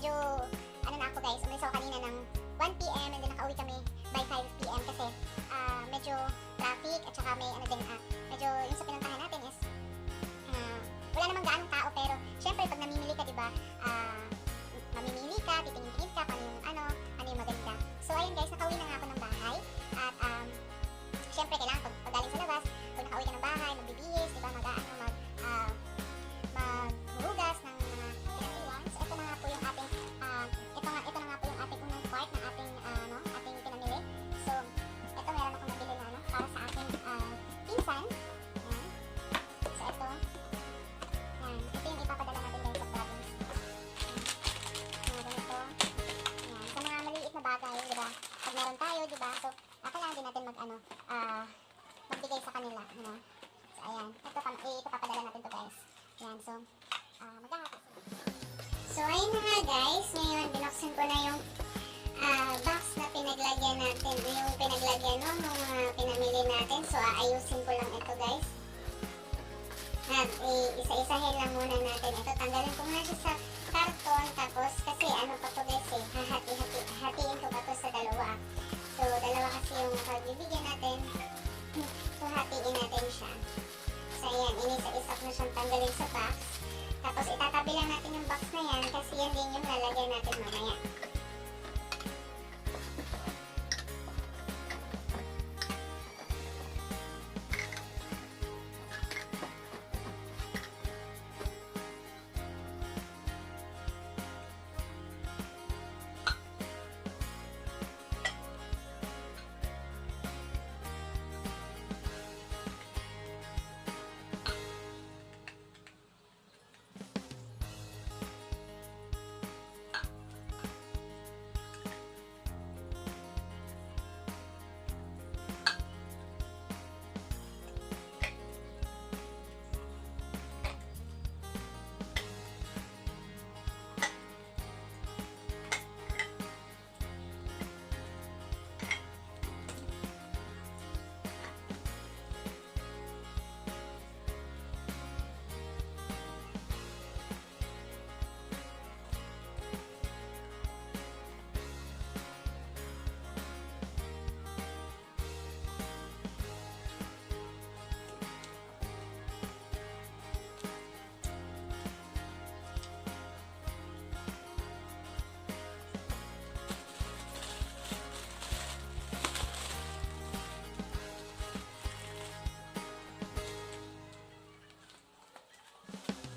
medyo, ano na ako guys, umalis ako kanina ng 1 p.m. and then nakauwi kami by 5 p.m. kasi medyo traffic at saka may ano din, medyo yung sa pinuntahan natin is wala namang gaanong tao pero syempre pag namimili ka, diba, mamimili ka, titingin-tingin ka kung ano yung maganda. So ayun guys, nakauwi na nga ako ng bahay at syempre kailangan pag galing sa labas, pag nakauwi ka ng bahay, magbibihis, diba, maghuhugas ng mga pinag-iwan. So ito na nga po yung ating ito na nga po yung ating unang part ng ating ating pinamili. So ito meron akong nabili na para sa aking pinsan. Ayan. So ito yung ipapadala natin guys sa province. Mga ganito. Ayan. Sa mga maliit na bagay, diba? Pag meron tayo, diba? So kailangan din natin magbigay sa kanila, So ayan. Ito papadala natin to guys. Ayan. So magkakapit. So ayun na nga guys. Ngayon binuksan ko na yung box na pinaglagyan natin. Yung pinaglagyan ng mga pinamili natin. So aayusin ko lang ito guys. At isa-isahin lang muna natin. Ito, tanggalin ko muna siya sa karton. Tapos, kasi ano pa to guys hatiin ko pa to sa dalawa. So, dalawa kasi yung pagbibigyan natin. So, hatiin natin siya. So, ayan, inisa-isa ko na siyang tanggalin sa box. Tapos, itatabi lang natin yung box na yan kasi yan din yung lalagyan natin mamaya.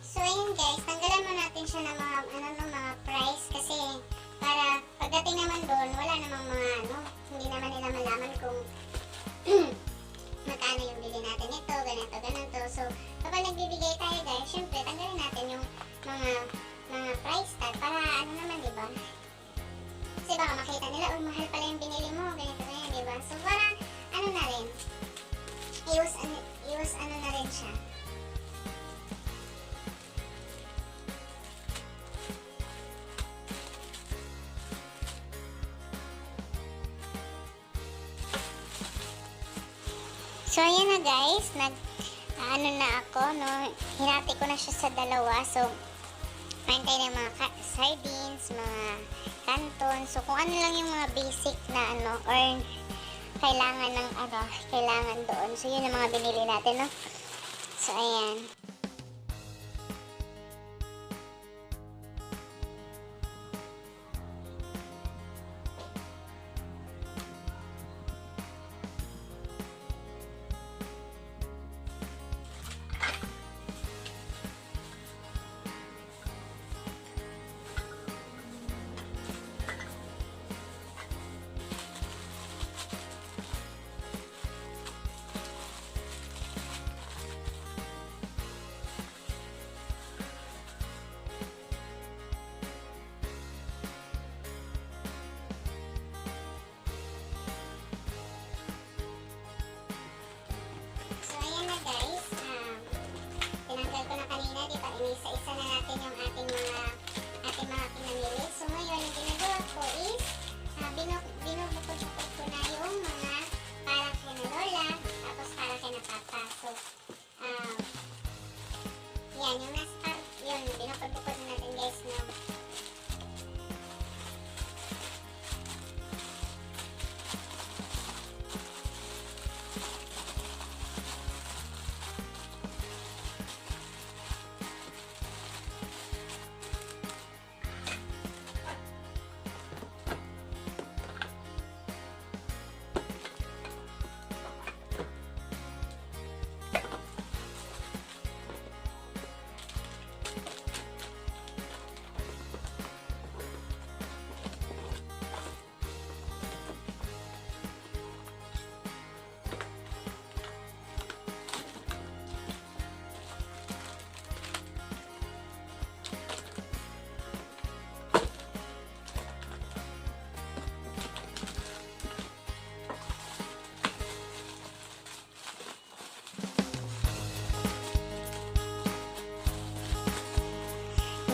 So ayun guys, tanggalan mo natin siya ng mga price kasi para pagdating naman doon, wala namang mga hindi naman nila malaman kung magkano yung bili natin ito, ganito. So kapag nagbibigay tayo guys, syempre tanggalin natin yung mga price tag para naman, diba? Kasi baka makita nila, mahal pala yung binili mo, ganito, diba? So para na rin, iwas na rin siya. So ayan na guys, na ako, hinati ko na siya sa dalawa. So meron tayo ng mga sardines, mga canton. So kung ano lang yung mga basic na or kailangan doon. So yun ang mga binili natin, So ayan.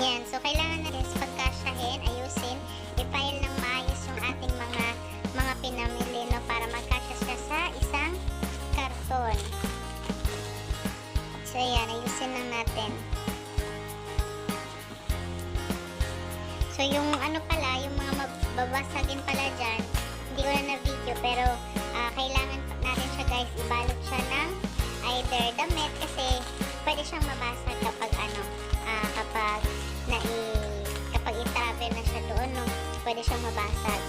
Yan. So, kailangan natin pagkasyahin, ayusin, i-file ng maayos yung ating mga pinamili, no, para magkasya siya sa isang karton. So, yan. Ayusin lang natin. So, yung ano pala, yung mga mababasagin pala dyan, hindi ko na na-video, pero kailangan natin siya, guys, ibalot siya ng either damit, kasi pwede siyang mabasag kapag kapag i-travel na siya doon, no, pwede siyang mabasag.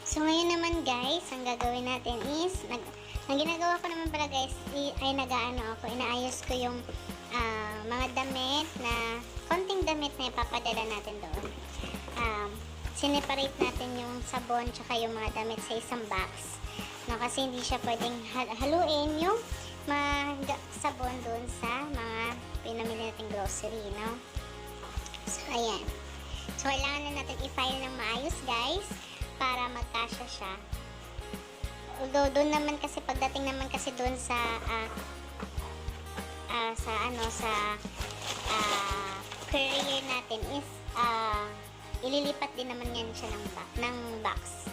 So, ngayon naman, guys, ang gagawin natin is, ang ginagawa ko naman pala, guys, ay inaayos ko yung mga damit konting damit na ipapadala natin doon. Sineparate natin yung sabon tsaka yung mga damit sa isang box. No, kasi hindi siya pwedeng haluin yung mga sabon doon sa mga pinamili nating grocery, no? So, ayan. So, kailangan na natin i-file ng maayos, guys, para magkasya siya. Although, doon naman kasi, pagdating naman kasi doon sa courier natin is, ililipat din naman yan siya ng box.